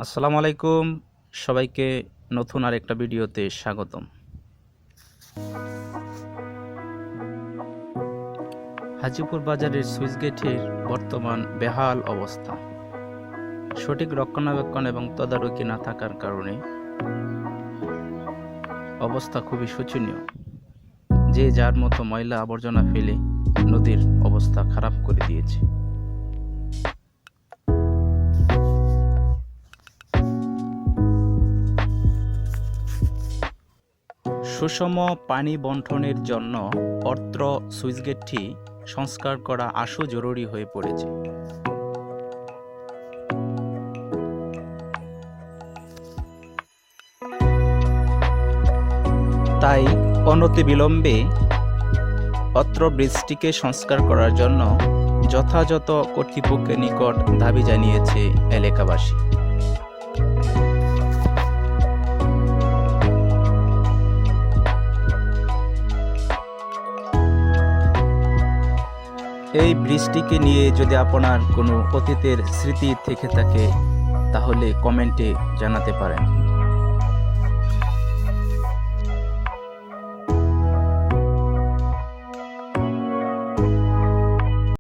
আসসালামু আলাইকুম, সবাইকে নতুন আরেকটা ভিডিওতে স্বাগতম। হাজীপুর বাজারের সুইচ গেটের বর্তমান বেহাল অবস্থা। সঠিক রক্ষণাবেক্ষণ এবং তদারকি না থাকার কারণে অবস্থা খুবই শোচনীয়। যে যার মতো ময়লা আবর্জনা ফেলে নদীর অবস্থা খারাপ করে দিয়েছে। সুষম পানি বণ্টনের জন্য অত্র সুইচগেটটি সংস্কার করা আশু জরুরি হয়ে পড়েছে। তাই অনতিবিলম্বে অত্র ব্রিজটিকে সংস্কার করার জন্য যথাযথ কর্তৃপক্ষের নিকট দাবি জানিয়েছে এলাকাবাসী। এই ব্রিজটিকে নিয়ে যদি আপনার কোনো অতীতের স্মৃতি থেকে থাকে তাহলে কমেন্টে জানাতে পারেন।